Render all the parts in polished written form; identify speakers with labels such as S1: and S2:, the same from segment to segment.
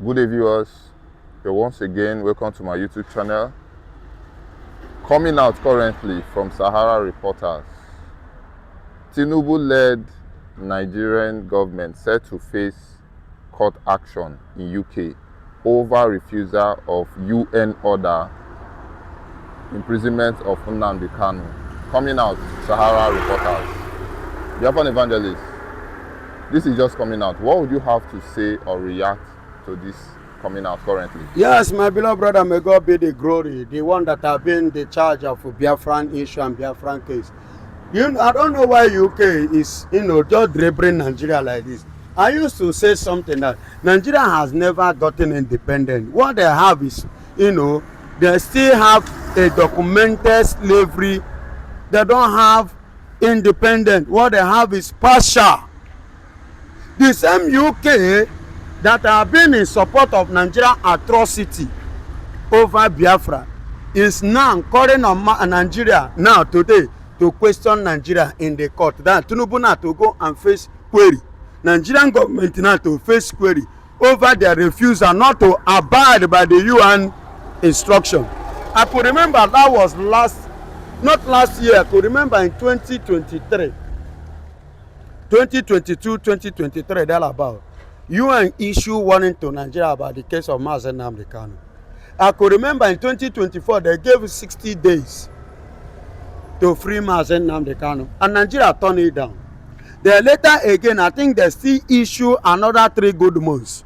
S1: Good day, viewers. You're once again welcome to my YouTube channel. Coming out currently from Sahara Reporters, Tinubu-led Nigerian government set to face court action in UK over refusal of UN order imprisonment of Kanu. Coming out, Sahara Reporters. Biafran Evangelist, this is just coming out. What would you have to say or react to this coming out currently?
S2: Yes, my beloved brother, may God be the glory, the one that have been the charge of Biafran issue and Biafran case. I don't know why UK is, just dribbling Nigeria like this. I used to say something that Nigeria has never gotten independent. What they have is, they still have a documented slavery. They don't have independent. What they have is partial. The same UK that have been in support of Nigerian atrocity over Biafra is now calling on Nigeria now today to question Nigeria in the court. That Tinubu now to go and face query. Nigerian government now to face query over their refusal not to abide by the UN instruction. I could remember that was not last year, I could remember in 2023, 2023, that about UN issue warning to Nigeria about the case of Nnamdi Kanu. I could remember in 2024, they gave 60 days to free Nnamdi Kanu, and Nigeria turned it down. Then later again, I think they still issue another 3 good months.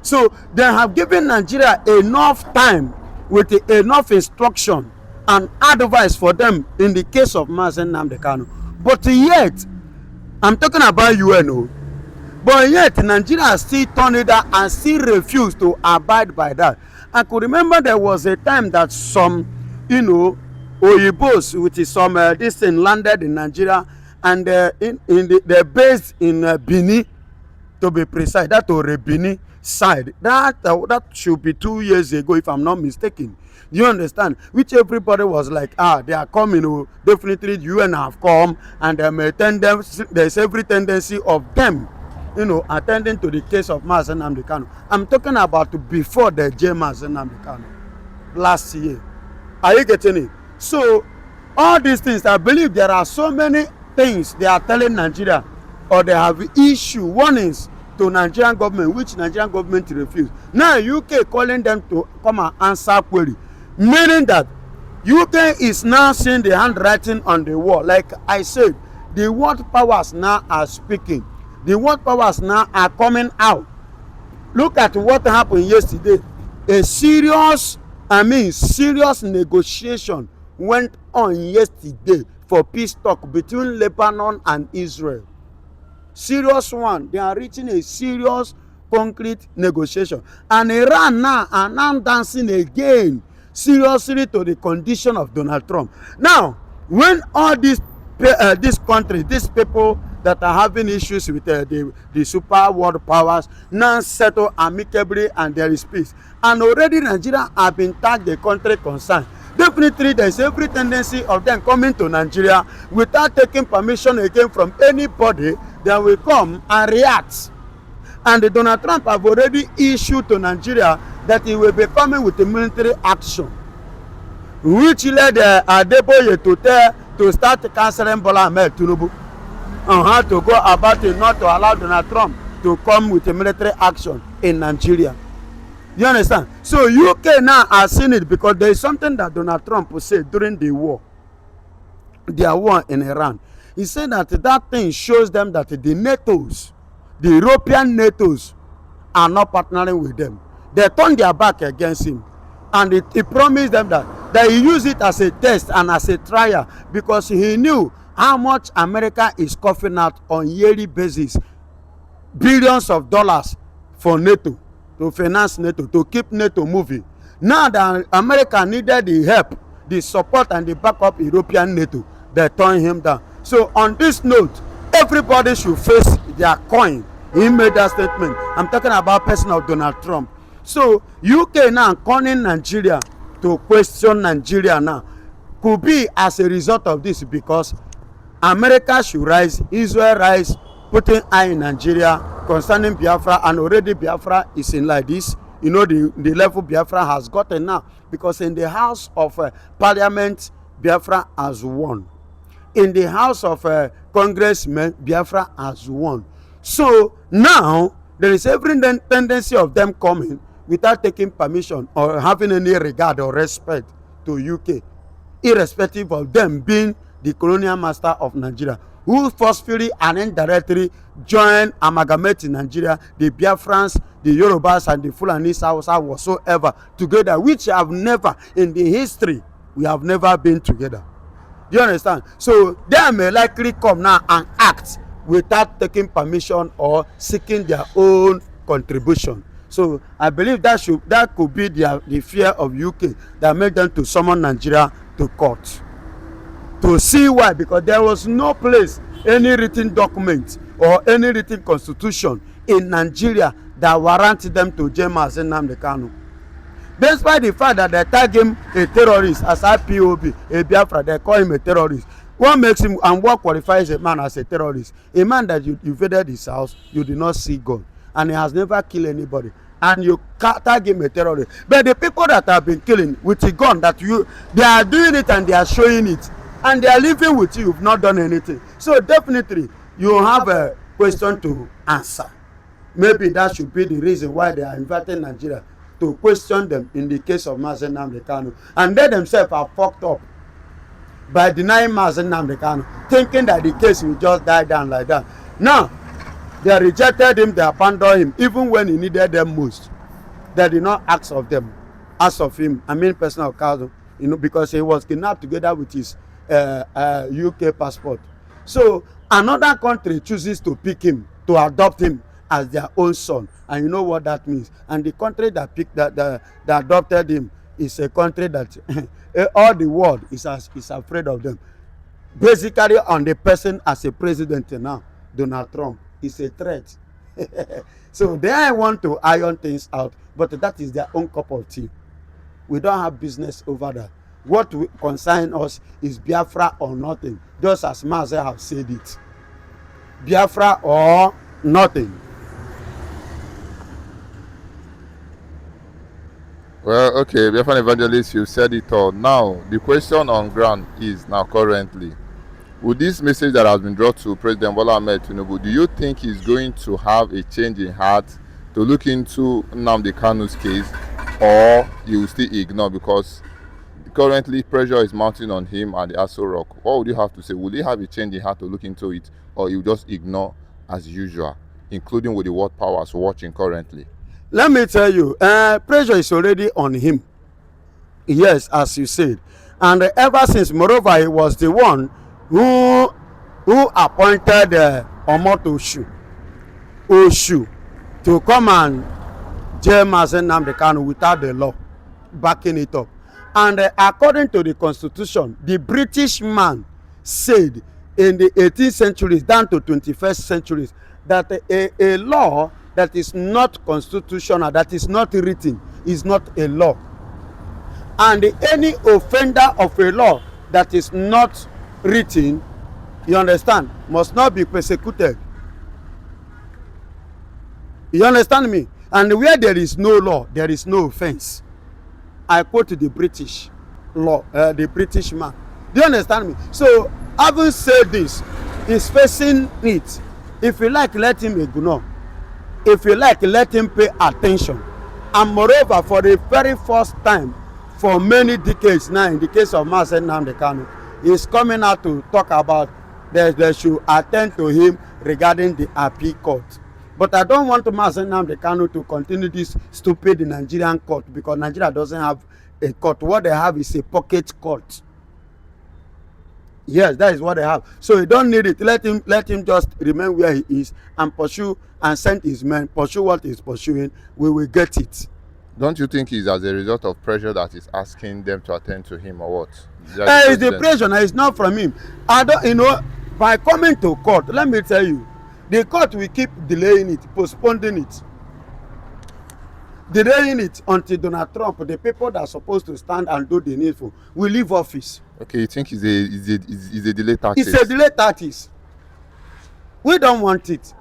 S2: So they have given Nigeria enough time with enough instruction and advice for them in the case of Nnamdi Kanu. But yet, I'm talking about UN, but yet Nigeria still turned it down and still refused to abide by that. I could remember there was a time that some, Oyibos, which is some this thing landed in Nigeria, and they're based in Benin, to be precise. That or Benin side. That should be 2 years ago, if I'm not mistaken. You understand? Which everybody was like, they are coming. Definitely, the UN have come, and there's every tendency of them, attending to the case of Nnamdi Kanu. I'm talking about before the Nnamdi Kanu last year. Are you getting it? So, all these things, I believe there are so many things they are telling Nigeria, or they have issue warnings to Nigerian government, which Nigerian government refuse. Now UK calling them to come and answer query, meaning that UK is now seeing the handwriting on the wall. Like I said, the world powers now are speaking. The world powers now are coming out. Look at what happened yesterday. A serious negotiation went on yesterday for peace talk between Lebanon and Israel. Serious one. They are reaching a serious concrete negotiation. And Iran now are now dancing again seriously to the condition of Donald Trump. Now, when all these countries, these people that are having issues with the super world powers now settle amicably and there is peace, and already Nigeria have been tagged the country concerned, definitely there is every tendency of them coming to Nigeria without taking permission again from anybody. They will come and react. And Donald Trump have already issued to Nigeria that he will be coming with a military action, which led Adeboye to start cancelling Bola Ahmed Tinubu on how to go about it, not to allow Donald Trump to come with a military action in Nigeria. You understand? So UK now are seeing it because there is something that Donald Trump said during the war, their war in Iran. He said that thing shows them that the NATOs, the European NATOs, are not partnering with them. They turned their back against him. And he promised them that he used it as a test and as a trial, because he knew how much America is coughing out on yearly basis, billions of dollars for NATO, to finance NATO, to keep NATO moving. Now that America needed the help, the support and the backup European NATO, they turned him down. So on this note, everybody should face their coin. He made that statement. I'm talking about person of Donald Trump. So UK now calling Nigeria to question Nigeria now could be as a result of this, because America should rise, Israel rise, putting eye in Nigeria concerning Biafra, and already Biafra is in like this, you know, the level Biafra has gotten now, because in the House of Parliament, Biafra has won. In the House of Congressmen, Biafra has won. So now there is every tendency of them coming without taking permission or having any regard or respect to UK, irrespective of them being the colonial master of Nigeria, who forcefully and indirectly join, amalgamate in Nigeria, the Biafrans, the Yorubas, and the Fulanis, Hausa whatsoever together, which have never, in the history, we have never been together. Do you understand? So they may likely come now and act without taking permission or seeking their own contribution. So I believe that could be the fear of UK that made them to summon Nigeria to court. To see why, because there was no place, any written document or any written constitution in Nigeria that warranted them to jail Mazi Nnamdi Kanu. Despite the fact that they tag him a terrorist as IPOB, a Biafra, they call him a terrorist. What makes him and what qualifies a man as a terrorist? A man that you invaded his house, you did not see God, and he has never killed anybody, and you tag him a terrorist. But the people that have been killing with a gun, they are doing it and they are showing it, and they are living with you, you've not done anything. So definitely you have a question to answer. Maybe that should be the reason why they are inviting Nigeria to question them in the case of Mazi Nnamdi Kanu. And they themselves are fucked up by denying Mazi Nnamdi Kanu, thinking that the case will just die down like that. Now, they rejected him, they abandoned him, even when he needed them most. They did not ask of him, personal counsel, because he was kidnapped together with his UK passport. So another country chooses to pick him, to adopt him as their own son, and you know what that means. And the country that adopted him is a country that all the world is afraid of them. Basically, on the person as a president now, Donald Trump is a threat. So they want to iron things out, but that is their own cup of tea. We don't have business over that. What concerns us is Biafra or nothing, just as Mazi have said it. Biafra or nothing.
S1: Well, okay, Biafran evangelist, you said it all. Now, the question on ground is now currently, with this message that has been brought to President Bola Ahmed Tinubu, do you think he's going to have a change in heart to look into Nnamdi Kanu's case, or he will still ignore, because currently pressure is mounting on him and the Aso Rock? What would you have to say? Will he have a change in heart to look into it, or he will just ignore as usual, including with the world powers watching currently?
S2: Let me tell you, pressure is already on him. Yes, as you said. And ever since, moreover, he was the one who appointed Omoto Oshu to come and jail Mazi Nnamdi Kanu without the law backing it up. And according to the constitution, the British man said in the 18th centuries down to 21st centuries that a law that is not constitutional, that is not written, is not a law. And any offender of a law that is not written, you understand, must not be persecuted. You understand me? And where there is no law, there is no offense. I quote the British law, the British man. Do you understand me? So, having said this, he's facing it. If you like, let him ignore. If you like, let him pay attention. And moreover, for the very first time for many decades now, in the case of Mazi Nnamdi Kanu, he's coming out to talk about they should attend to him regarding the appeal court. But I don't want Mazi Nnamdi Kanu to continue this stupid Nigerian court, because Nigeria doesn't have a court. What they have is a pocket court. Yes, that is what they have. So you don't need it. Let him just remain where he is and pursue and send his men, pursue what he's pursuing. We will get it.
S1: Don't you think it's as a result of pressure that is asking them to attend to him, or what?
S2: It's the pressure, now it's not from him. I don't, by coming to court, let me tell you, the court will keep delaying it, postponing it. Delaying it until Donald Trump, the people that are supposed to stand and do the needful, will leave office.
S1: Okay, you think it's a delay tactic?
S2: It's a delay tactics. We don't want it.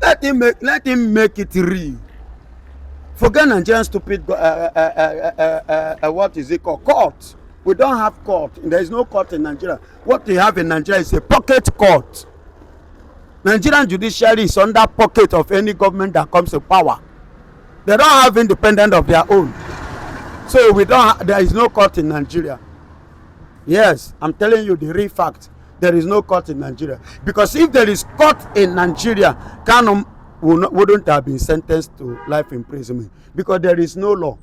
S2: Let him make it real. Forget Nigerian stupid, what is it called? Court. We don't have court. There is no court in Nigeria. What we have in Nigeria is a pocket court. Nigerian judiciary is under pocket of any government that comes to power. They don't have independent of their own. So there is no court in Nigeria. Yes, I'm telling you the real fact. There is no court in Nigeria. Because if there is court in Nigeria, Kanu wouldn't have been sentenced to life imprisonment. Because there is no law.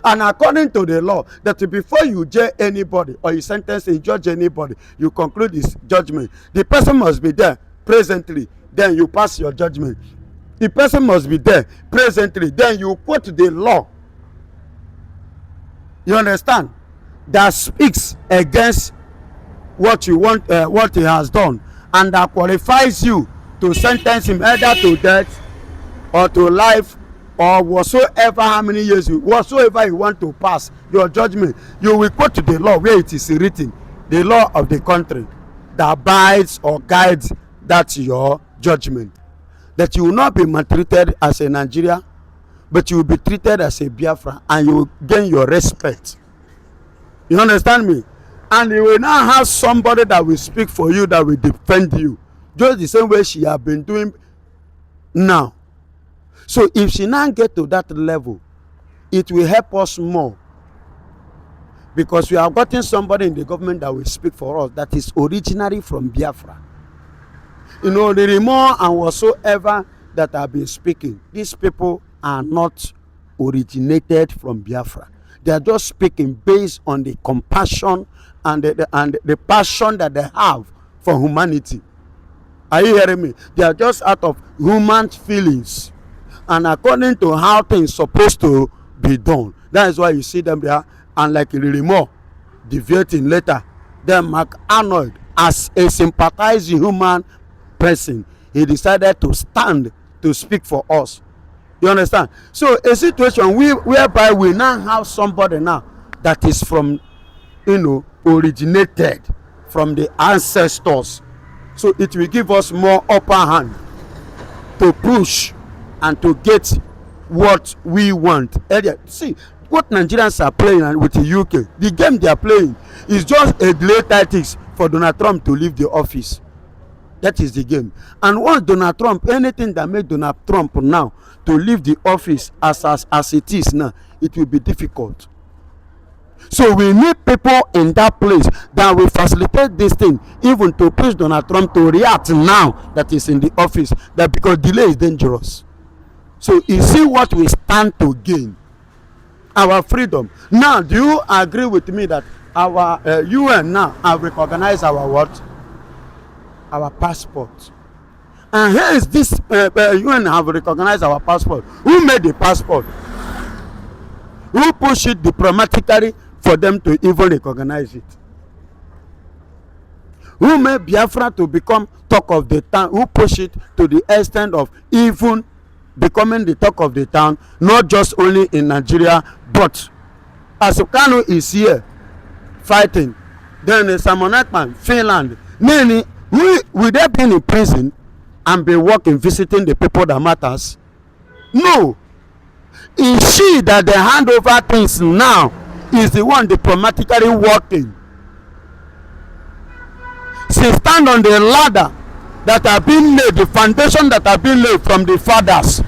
S2: And according to the law, that before you jail anybody or you sentence and judge anybody, you conclude this judgment, the person must be there presently, then you pass your judgment. The person must be there presently, then you quote the law. You understand? That speaks against what you want, what he has done, and that qualifies you to sentence him either to death or to life, or whatsoever, how many years whatsoever you want to pass your judgment. You will quote to the law where it is written, the law of the country that abides or guides that your judgment. That you will not be maltreated as a Nigeria, but you will be treated as a Biafra, and you will gain your respect. You understand me? And you will now have somebody that will speak for you, that will defend you, just the same way she has been doing now. So if she now get to that level, it will help us more, because we have gotten somebody in the government that will speak for us, that is originally from Biafra. You know, the Remo and whatsoever that have been speaking, these people are not originated from Biafra. They are just speaking based on the compassion and the passion that they have for humanity. Are you hearing me? They are just out of human feelings, and according to how things supposed to be done. That is why you see them there, and like Remo deviating later. Then Mark Arnold, as a sympathizing human person, he decided to stand to speak for us. You understand? So a situation whereby we now have somebody now that is from, originated from the ancestors. So it will give us more upper hand to push and to get what we want. See, what Nigerians are playing with the UK, the game they are playing is just a delay tactics for Donald Trump to leave the office. That is the game. And once Donald Trump, anything that makes Donald Trump now to leave the office as it is now, it will be difficult. So we need people in that place that will facilitate this thing, even to push Donald Trump to react now that he's in the office, that because delay is dangerous. So you see what we stand to gain? Our freedom. Now, do you agree with me that our UN now have recognized our what? Our passport. And here is this UN have recognized our passport. Who made the passport? Who pushed it diplomatically for them to even recognize it? Who made Biafra to become talk of the town? Who pushed it to the extent of even becoming the talk of the town, not just only in Nigeria, but as Kanu is here fighting, then Simon Ekpa, Finland, many, will they be in prison and be working, visiting the people that matters? No. Is she that they hand over things now is the one diplomatically working? She stand on the ladder that have been laid, the foundation that have been laid from the fathers,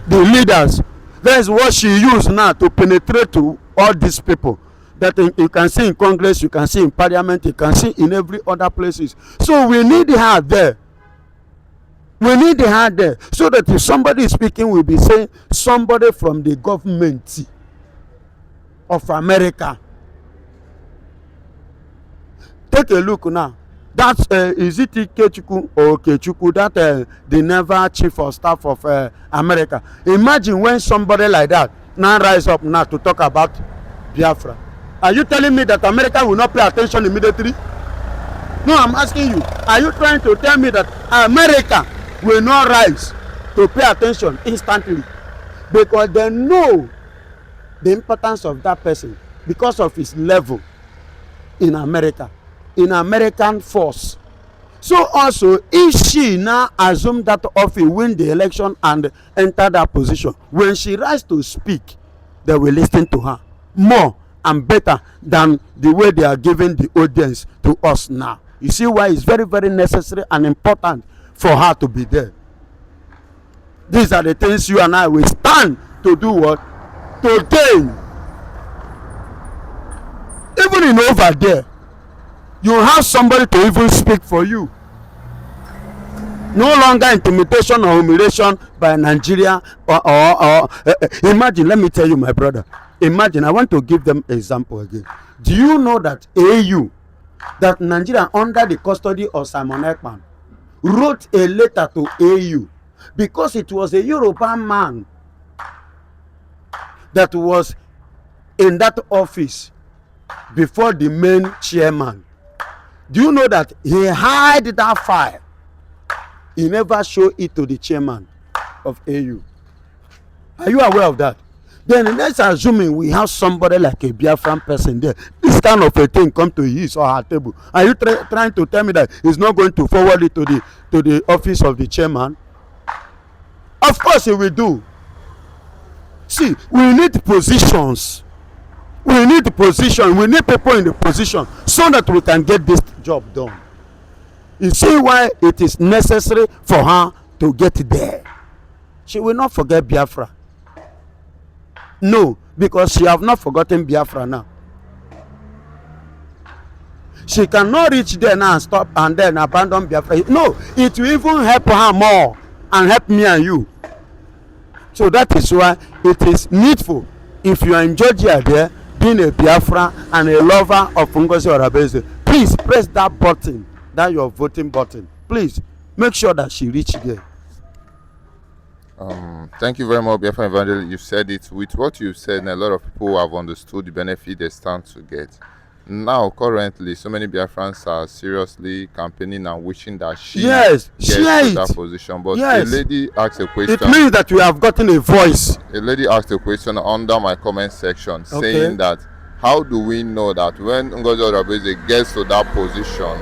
S2: the leaders. That is what she used now to penetrate to all these people that you can see in Congress, you can see in Parliament, you can see in every other places. So we need her there. We need her there, so that if somebody is speaking, we'll be saying somebody from the government of America. Take a look now. That's is it Ikechukwu or Kechukwu, that the naval chief of staff of America. Imagine when somebody like that now rise up now to talk about Biafra. Are you telling me that America will not pay attention immediately? No, I'm asking you. Are you trying to tell me that America will not rise to pay attention instantly? Because they know the importance of that person because of his level in America, in American force. So also, if she now assume that office, win the election and enter that position, when she rise to speak, they will listen to her more and better than the way they are giving the audience to us now. You see why it's very, very necessary and important for her to be there. These are the things you and I will stand to do what? To gain. Even in over there, you have somebody to even speak for you. No longer intimidation or humiliation by Nigeria or imagine, let me tell you, my brother, imagine, I want to give them example again. Do you know that AU, that Nigeria under the custody of Simon Ekpa, wrote a letter to AU because it was a European man that was in that office before the main chairman? Do you know that he hid that file? He never showed it to the chairman of AU. Are you aware of that? Then let's assuming we have somebody like a Biafran person there. This kind of a thing come to his or her table. Are you trying to tell me that he's not going to forward it to the office of the chairman? Of course he will do. See, we need positions. We need position. We need people in the position so that we can get this job done. You see why it is necessary for her to get there. She will not forget Biafra. No, because she have not forgotten Biafra now. She cannot reach there now and stop and then abandon Biafra. No, it will even help her more and help me and you. So that is why it is needful, if you are in Georgia there, being a Biafra and a lover of Ngozi Orabeze, please press that button, that your voting button. Please make sure that she reach there.
S1: Thank you very much, Biafra Evangelist. You've said it. With what you've said, a lot of people have understood the benefit they stand to get. Now, currently, so many Biafrans are seriously campaigning and wishing that she gets to that position. But a lady asked a question.
S2: It means that we have gotten a voice.
S1: A lady asked a question under my comment section, saying that how do we know that when Ngozi Orabeze gets to that position,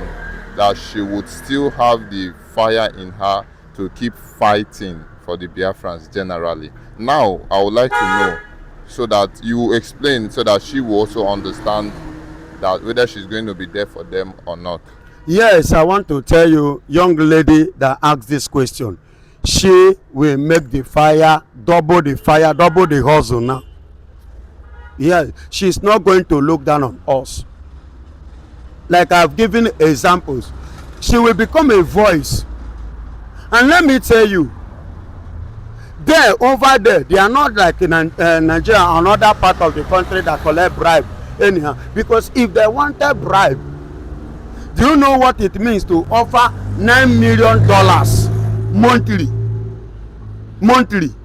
S1: that she would still have the fire in her to keep fighting for the Biafrans generally? Now, I would like to know, so that you explain, so that she will also understand that whether she's going to be there for them or not.
S2: Yes, I want to tell you, young lady that asked this question, she will make the fire, double the hustle now. Yes, she's not going to look down on us. Like I've given examples, she will become a voice. And let me tell you, there, over there, they are not like in Nigeria, another part of the country that collect bribe anyhow. Because if they wanted bribe, do you know what it means to offer $9 million monthly?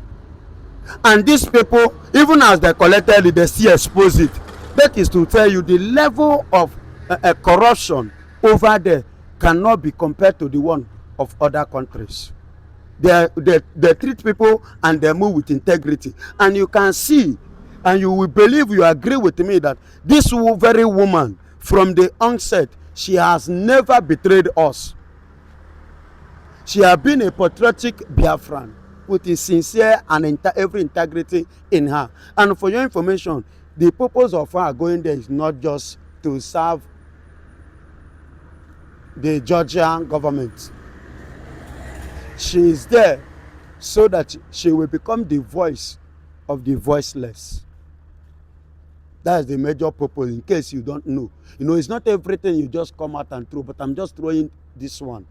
S2: And these people, even as they collected it, they still expose it. That is to tell you the level of corruption over there cannot be compared to the one of other countries. They treat people and they move with integrity. And you can see, and you will believe, you agree with me, that this very woman, from the onset, she has never betrayed us. She has been a patriotic Biafran with a sincere and every integrity in her. And for your information, the purpose of her going there is not just to serve the Georgian government. She is there so that she will become the voice of the voiceless. That is the major purpose, in case you don't know. You know, it's not everything you just come out and throw, but I'm just throwing this one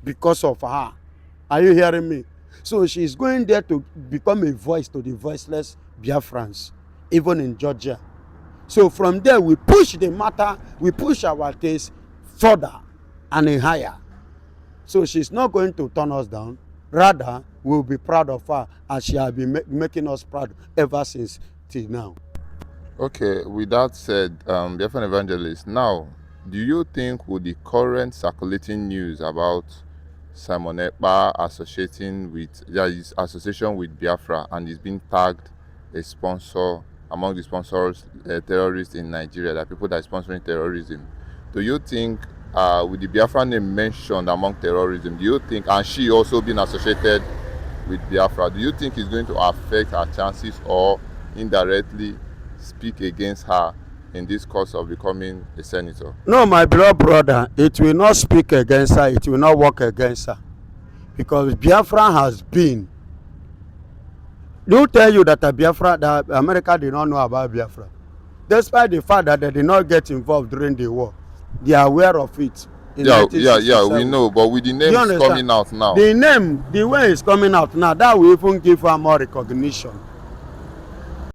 S2: because of her. Are you hearing me? So she's going there to become a voice to the voiceless Biafrans, even in Georgia. So from there, we push the matter, we push our case further and higher. So she's not going to turn us down. Rather, we'll be proud of her, as she has been making us proud ever since till now.
S1: Okay, with that said, Biafran Evangelist, now, do you think with the current circulating news about Simon Ekpa association with Biafra and is being tagged a sponsor among the sponsors, terrorists in Nigeria, that people that are sponsoring terrorism, do you think with the Biafra name mentioned among terrorism, do you think, and she also being associated with Biafra, do you think it's going to affect her chances or indirectly speak against her in this course of becoming a senator?
S2: No, my beloved brother, it will not speak against her, it will not work against her. Because Biafra has been. They will tell you that that America did not know about Biafra. Despite the fact that they did not get involved during the war, they are aware of it.
S1: Yeah, we know, but with the names coming out now.
S2: The name, the way it's coming out now, that will even give her more recognition